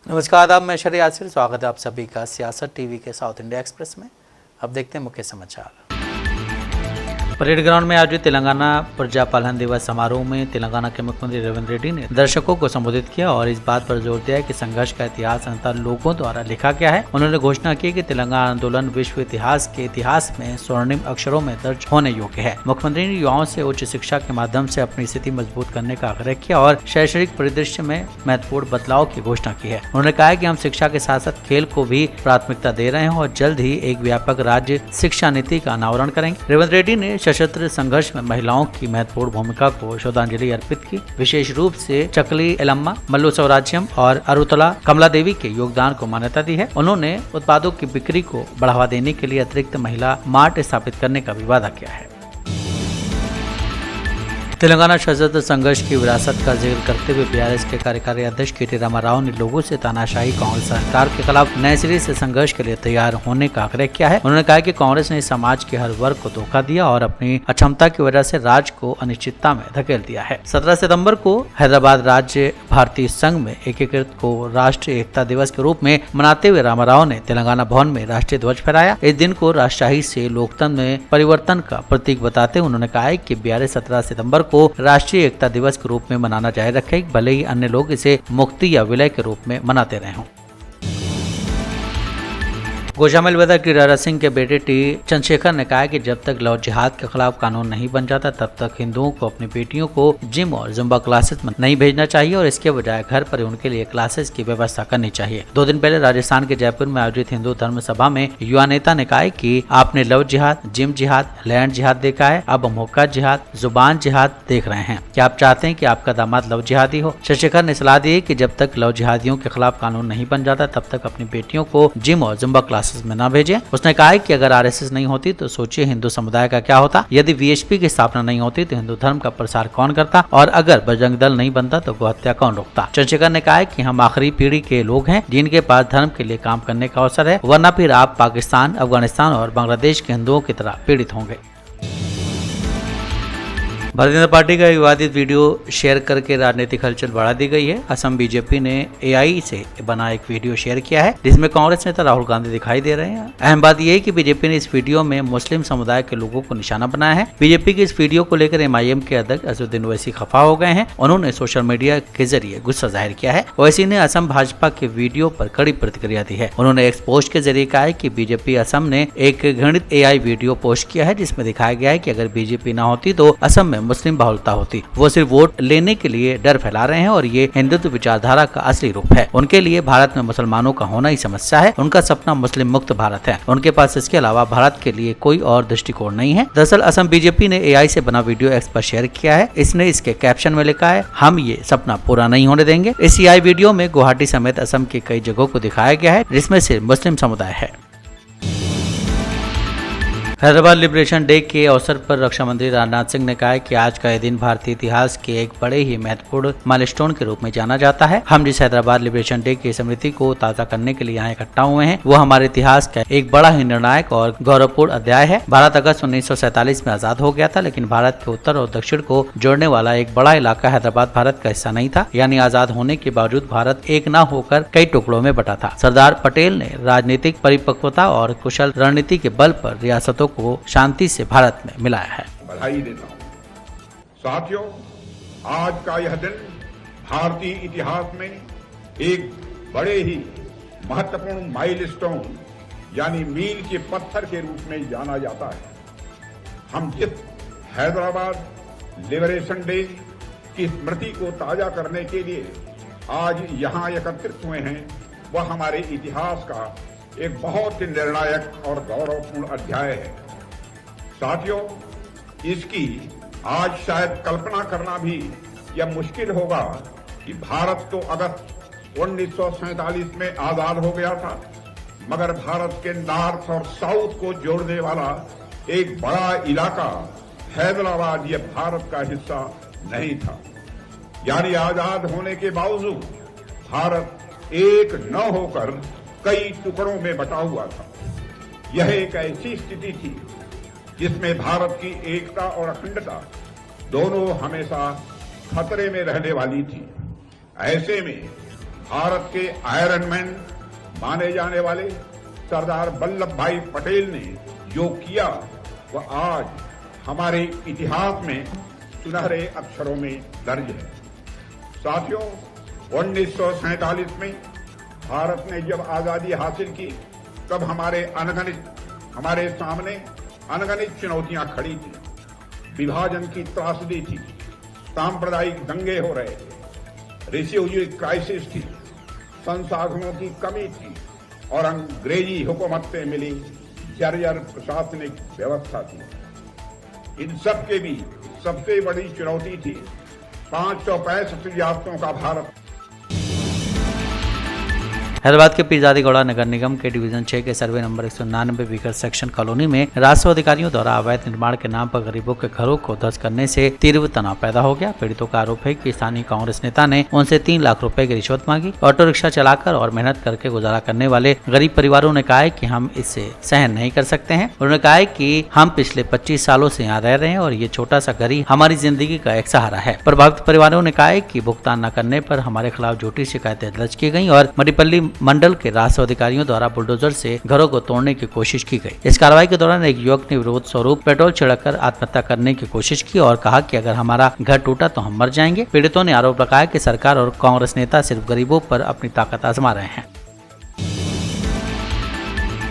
नमस्कार आदाब, मैं शरी आसिर। स्वागत है आप सभी का सियासत टीवी के साउथ इंडिया एक्सप्रेस में। अब देखते हैं मुख्य समाचार। परेड ग्राउंड में आयोजित तेलंगाना प्रजा पालन दिवस समारोह में तेलंगाना के मुख्यमंत्री रेवंत रेड्डी ने दर्शकों को संबोधित किया और इस बात पर जोर दिया कि संघर्ष का इतिहास अंततः लोगों द्वारा लिखा गया है। उन्होंने घोषणा की कि तेलंगाना आंदोलन विश्व इतिहास के इतिहास में स्वर्णिम अक्षरों में दर्ज होने योग्य है। मुख्यमंत्री ने युवाओं से उच्च शिक्षा के माध्यम से अपनी स्थिति मजबूत करने का आग्रह किया और शैक्षणिक परिदृश्य में महत्वपूर्ण बदलाव की घोषणा की है। उन्होंने कहा कि हम शिक्षा के साथ साथ खेल को भी प्राथमिकता दे रहे हैं और जल्द ही एक व्यापक राज्य शिक्षा नीति का अनावरण करेंगे। रेवंत रेड्डी ने सशस्त्र संघर्ष में महिलाओं की महत्वपूर्ण भूमिका को श्रद्धांजलि अर्पित की। विशेष रूप से चकली एलम्मा, मल्लू स्वराज्यम और अरुतला कमला देवी के योगदान को मान्यता दी है। उन्होंने उत्पादों की बिक्री को बढ़ावा देने के लिए अतिरिक्त महिला मार्ट स्थापित करने का भी वादा किया है। तेलंगाना सशस्त्र संघर्ष की विरासत का जिक्र करते हुए बीआरएस के कार्यकारी अध्यक्ष के.टी. रामा राव ने लोगों से तानाशाही कांग्रेस सरकार के खिलाफ नए सिरे से संघर्ष के लिए तैयार होने का आग्रह किया है। उन्होंने कहा कि कांग्रेस ने समाज के हर वर्ग को धोखा दिया और अपनी अक्षमता की वजह से राज्य को अनिश्चितता में धकेल दिया है। 17 सितंबर को हैदराबाद राज्य भारतीय संघ में एकीकृत को राष्ट्रीय एकता दिवस के रूप में मनाते हुए रामा राव ने तेलंगाना भवन में राष्ट्रीय ध्वज फहराया। इस दिन को राजशाही से लोकतंत्र में परिवर्तन का प्रतीक बताते हुए उन्होंने कहा कि बीआरएस 17 सितंबर को राष्ट्रीय एकता दिवस के रूप में मनाना जारी रखेगी, भले ही अन्य लोग इसे मुक्ति या विलय के रूप में मनाते रहे हों। गोशामिल विधायक राजा सिंह के बेटे टी चंद्रशेखर ने कहा कि जब तक लव जिहाद के खिलाफ कानून नहीं बन जाता तब तक हिंदुओं को अपनी बेटियों को जिम और जुम्बा क्लासेस में नहीं भेजना चाहिए और इसके बजाय घर पर उनके लिए क्लासेस की व्यवस्था करनी चाहिए। 2 दिन पहले राजस्थान के जयपुर में आयोजित हिंदू धर्म सभा में युवा नेता ने कहा कि आपने लव जिहाद, जिम जिहाद, लैंड जिहाद देखा है, अब हम हुक्का जिहाद, जुबान जिहाद देख रहे हैं। क्या आप चाहते हैं कि आपका दामाद लव जिहादी हो? चंद्रशेखर ने सलाह दी कि जब तक लव जिहादियों के खिलाफ कानून नहीं बन जाता तब तक अपनी बेटियों को जिम और जुम्बा क्लासेस में न भेजें। उसने कहा कि अगर आरएसएस नहीं होती तो सोचिए हिंदू समुदाय का क्या होता। यदि वीएचपी की स्थापना नहीं होती तो हिंदू धर्म का प्रसार कौन करता, और अगर बजरंग दल नहीं बनता तो गोहत्या कौन रोकता। चंद्रशेखर ने कहा कि हम आखिरी पीढ़ी के लोग हैं जिनके पास धर्म के लिए काम करने का अवसर है, वरना फिर आप पाकिस्तान, अफगानिस्तान और बांग्लादेश के हिंदुओं की तरह पीड़ित होंगे। भारतीय जनता पार्टी का विवादित वीडियो शेयर करके राजनीतिक हलचल बढ़ा दी गई है। असम बीजेपी ने एआई से बना एक वीडियो शेयर किया है जिसमें कांग्रेस नेता राहुल गांधी दिखाई दे रहे हैं। अहम बात यह है कि बीजेपी ने इस वीडियो में मुस्लिम समुदाय के लोगों को निशाना बनाया है। बीजेपी की इस वीडियो को लेकर एमआईएम के अध्यक्ष असदुद्दीन ओवैसी खफा हो गए हैं। उन्होंने सोशल मीडिया के जरिए गुस्सा जाहिर किया है। ओवैसी ने असम भाजपा के वीडियो पर कड़ी प्रतिक्रिया दी है। उन्होंने एक पोस्ट के जरिए कहा है कि बीजेपी असम ने एक घृणित एआई वीडियो पोस्ट किया है जिसमें दिखाया गया है कि अगर बीजेपी न होती तो असम में मुस्लिम बहुलता होती। वो सिर्फ वोट लेने के लिए डर फैला रहे हैं और ये हिंदुत्व विचारधारा का असली रूप है। उनके लिए भारत में मुसलमानों का होना ही समस्या है। उनका सपना मुस्लिम मुक्त भारत है। उनके पास इसके अलावा भारत के लिए कोई और दृष्टिकोण नहीं है। दरअसल असम बीजेपी ने एआई से बना वीडियो एक्स पर शेयर किया है। इसने इसके कैप्शन में लिखा है, हम ये सपना पूरा नहीं होने देंगे। इस एआई वीडियो में गुवाहाटी समेत असम की कई जगहों को दिखाया गया है जिसमें सिर्फ मुस्लिम समुदाय है। हैदराबाद लिबरेशन डे के अवसर पर रक्षा मंत्री राजनाथ सिंह ने कहा कि आज का यह दिन भारतीय इतिहास के एक बड़े ही महत्वपूर्ण माइलस्टोन के रूप में जाना जाता है। हम जिस हैदराबाद लिबरेशन डे की स्मृति को ताज़ा करने के लिए यहाँ इकट्ठा हुए हैं वो हमारे इतिहास का एक बड़ा ही निर्णायक और गौरवपूर्ण अध्याय है। भारत अगस्त 1947 में आजाद हो गया था, लेकिन भारत के उत्तर और दक्षिण को जोड़ने वाला एक बड़ा इलाका हैदराबाद भारत का हिस्सा नहीं था। यानी आजाद होने के बावजूद भारत एक न होकर कई टुकड़ों में बटा था। सरदार पटेल ने राजनीतिक परिपक्वता और कुशल रणनीति के बल पर रियासतों को शांति से भारत में मिलाया है। बधाई देता हूं। साथियों, आज का यह दिन भारतीय इतिहास में एक बड़े ही महत्वपूर्ण माइलस्टोन यानी मील के पत्थर के रूप में जाना जाता है। हम जिस हैदराबाद लिबरेशन डे की स्मृति को ताजा करने के लिए आज यहां एकत्रित हुए हैं वह हमारे इतिहास का एक बहुत ही निर्णायक और गौरवपूर्ण अध्याय है। साथियों, इसकी आज शायद कल्पना करना भी यह मुश्किल होगा कि भारत तो अगस्त 1947 में आजाद हो गया था, मगर भारत के नॉर्थ और साउथ को जोड़ने वाला एक बड़ा इलाका हैदराबाद यह भारत का हिस्सा नहीं था। यानी आजाद होने के बावजूद भारत एक न होकर कई टुकड़ों में बटा हुआ था। यह एक ऐसी स्थिति थी जिसमें भारत की एकता और अखंडता दोनों हमेशा खतरे में रहने वाली थी। ऐसे में भारत के आयरन मैन माने जाने वाले सरदार वल्लभ भाई पटेल ने जो किया वह आज हमारे इतिहास में सुनहरे अक्षरों में दर्ज है। साथियों, 1947 में भारत ने जब आजादी हासिल की तब हमारे सामने अनगणित चुनौतियां खड़ी थी। विभाजन की त्रासदी थी, सांप्रदायिक दंगे हो रहे थे, रिफ्यूजी क्राइसिस थी, संसाधनों की कमी थी और अंग्रेजी हुकूमत से मिली जर्जर प्रशासनिक व्यवस्था थी। इन सब के बीच सबसे बड़ी चुनौती थी 565 रियासतों का भारत। हैदराबाद के पीरजादी गौड़ा नगर निगम के डिवीजन 6 के survey number 199 beaker section colony में राजस्व अधिकारियों द्वारा अवैध निर्माण के नाम पर गरीबों के घरों को ध्वस्त करने से तीव्र तनाव पैदा हो गया। पीड़ितों का आरोप है कि स्थानीय कांग्रेस नेता ने उनसे 3 लाख रुपए की रिश्वत मांगी। ऑटो रिक्शा चलाकर और मेहनत करके गुजारा करने वाले गरीब परिवारों ने कहा है कि हम इससे सहन नहीं कर सकते हैं। उन्होंने कहा है कि हम पिछले 25 सालों से यहाँ रह रहे हैं और ये छोटा सा घर ही हमारी जिंदगी का एक सहारा है। प्रभावित परिवारों ने कहा है कि भुगतान न करने पर हमारे खिलाफ झूठी शिकायतें दर्ज की गई और मरीपल्ली मंडल के राजस्व अधिकारियों द्वारा बुलडोजर से घरों को तोड़ने की कोशिश की गई। इस कार्रवाई के दौरान एक युवक ने विरोध स्वरूप पेट्रोल छिड़ककर आत्महत्या करने की कोशिश की और कहा कि अगर हमारा घर टूटा तो हम मर जाएंगे। पीड़ितों ने आरोप लगाया कि सरकार और कांग्रेस नेता सिर्फ गरीबों पर अपनी ताकत आजमा रहे हैं।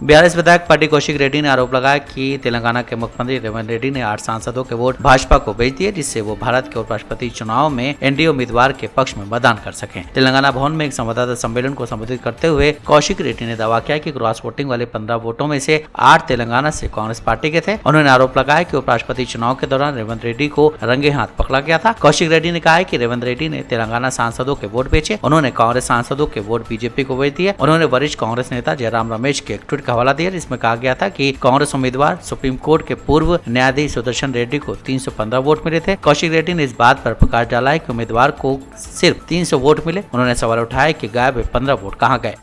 बीआरएस विधायक पार्टी कौशिक रेड्डी ने आरोप लगाया कि तेलंगाना के मुख्यमंत्री रेवंत रेड्डी ने 8 सांसदों के वोट भाजपा को बेच दिए, जिससे वो भारत के उपराष्ट्रपति चुनाव में एनडीए उम्मीदवार के पक्ष में मतदान कर सकें। तेलंगाना भवन में एक संवाददाता सम्मेलन को संबोधित करते हुए कौशिक रेड्डी ने दावा किया कि क्रॉस वोटिंग वाले 15 वोटों में से 8 तेलंगाना से कांग्रेस पार्टी के थे। उन्होंने आरोप लगाया कि उपराष्ट्रपति चुनाव के दौरान रेवंत रेड्डी को रंगे हाथ पकड़ा गया था। कौशिक रेड्डी ने कहा है कि रेवंत रेड्डी ने तेलंगाना सांसदों के वोट बेचे, उन्होंने कांग्रेस सांसदों के वोट बीजेपी को बेच दिए। उन्होंने वरिष्ठ कांग्रेस नेता जयराम रमेश के एक ट्वीट का हवाला दिया जिसमें कहा गया था कि कांग्रेस उम्मीदवार सुप्रीम कोर्ट के पूर्व न्यायाधीश सुदर्शन रेड्डी को 315 वोट मिले थे। कौशिक रेड्डी ने इस बात पर प्रकाश डाला है कि उम्मीदवार को सिर्फ 300 वोट मिले। उन्होंने सवाल उठाया कि गायब हुए 15 वोट कहां गए।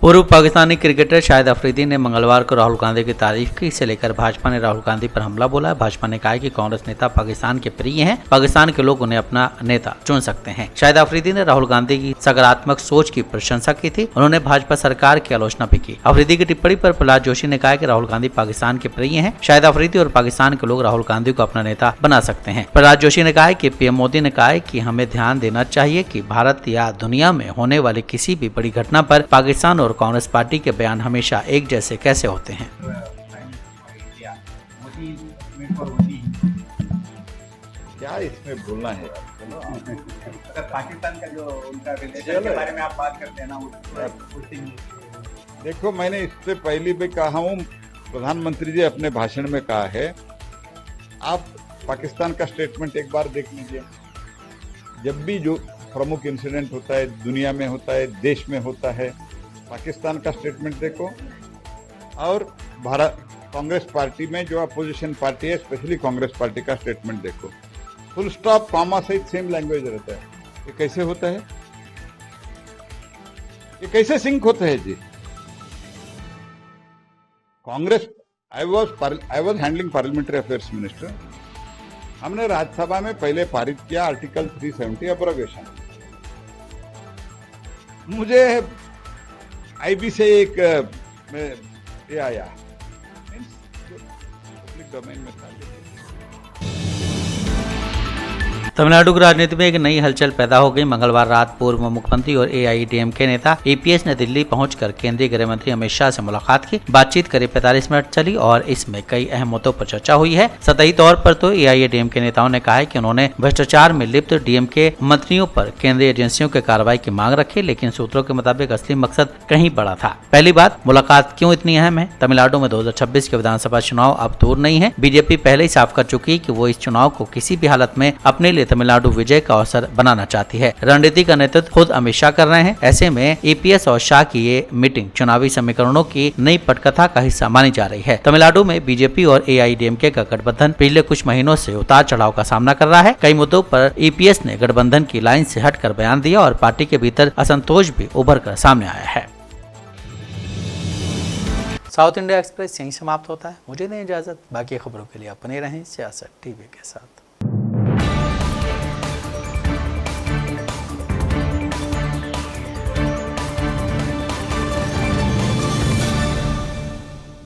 पूर्व पाकिस्तानी क्रिकेटर शाहिद अफरीदी ने मंगलवार को राहुल गांधी की तारीफ की। इसे लेकर भाजपा ने राहुल गांधी पर हमला बोला है। भाजपा ने कहा है कि कांग्रेस नेता पाकिस्तान के प्रिय हैं, पाकिस्तान के लोग उन्हें अपना नेता चुन सकते हैं। शाहिद अफरीदी ने राहुल गांधी की सकारात्मक सोच की प्रशंसा की थी। उन्होंने भाजपा सरकार की आलोचना भी की। अफरीदी की टिप्पणी पर प्रहलाद जोशी ने कहा कि राहुल गांधी पाकिस्तान के प्रिय हैं। शाहिद अफरीदी और पाकिस्तान के लोग राहुल गांधी को अपना नेता बना सकते हैं। प्रहलाद जोशी ने कहा है कि पीएम मोदी ने कहा है कि हमें ध्यान देना चाहिए कि भारत या दुनिया में होने वाली किसी भी बड़ी घटना पर पाकिस्तान और कांग्रेस पार्टी के बयान हमेशा एक जैसे कैसे होते हैं। क्या इसमें बोलना है? पाकिस्तान का जो उनका रिलेशन के बारे में आप बात करते हैं ना, देखो, मैंने इससे पहले भी कहा हूँ, प्रधानमंत्री जी अपने भाषण में कहा है, आप पाकिस्तान का स्टेटमेंट एक बार देख लीजिए। जब भी जो प्रमुख इंसिडेंट होता है, दुनिया में होता है, देश में होता है, पाकिस्तान का स्टेटमेंट देखो और भारत कांग्रेस पार्टी में जो अपोजिशन पार्टी है, स्पेशली कांग्रेस पार्टी का स्टेटमेंट देखो। फुल स्टॉप कॉमा सहित सेम लैंग्वेज रहता है। ये कैसे होता है? ये कैसे सिंक होता है जी? Congress, I was handling parliamentary affairs minister. हमने राज्यसभा में पहले पारित किया आर्टिकल 370 अब्रोगेशन। मुझे आईबी से एक ये आया, पब्लिक डोमेन में था। तमिलनाडु की राजनीति में एक नई हलचल पैदा हो गई। मंगलवार रात पूर्व मुख्यमंत्री और एआईएडीएमके नेता ईपीएस ने दिल्ली पहुंचकर केंद्रीय गृह मंत्री अमित शाह से मुलाकात की। बातचीत करीब 45 मिनट चली और इसमें कई अहम मुद्दों पर चर्चा हुई है। सतही तौर पर तो एआईएडीएमके नेताओं ने कहा है कि उन्होंने भ्रष्टाचार में लिप्त डीएमके मंत्रियों पर केंद्रीय एजेंसियों की कार्रवाई की मांग रखी, लेकिन सूत्रों के मुताबिक असली मकसद कहीं बड़ा था। पहली बात, मुलाकात क्यों इतनी अहम है? तमिलनाडु में 2026 के विधानसभा चुनाव अब दूर नहीं है। बीजेपी पहले ही साफ कर चुकी है कि वो इस चुनाव को किसी भी हालत में अपने लिए तमिलनाडु विजय का अवसर बनाना चाहती है। रणनीति का नेतृत्व खुद अमित शाह कर रहे हैं। ऐसे में ईपीएस और शाह की ये मीटिंग चुनावी समीकरणों की नई पटकथा का हिस्सा मानी जा रही है। तमिलनाडु में बीजेपी और एआईएडीएमके का गठबंधन पिछले कुछ महीनों से उतार चढ़ाव का सामना कर रहा है। कई मुद्दों पर ईपीएस ने गठबंधन की लाइन से हटकर बयान दिया और पार्टी के भीतर असंतोष भी उभर कर सामने आया है। साउथ इंडिया एक्सप्रेस यहीं समाप्त होता है। मुझे दें इजाजत। बाकी खबरों के लिए आप बने रहें सियासत टीवी के साथ।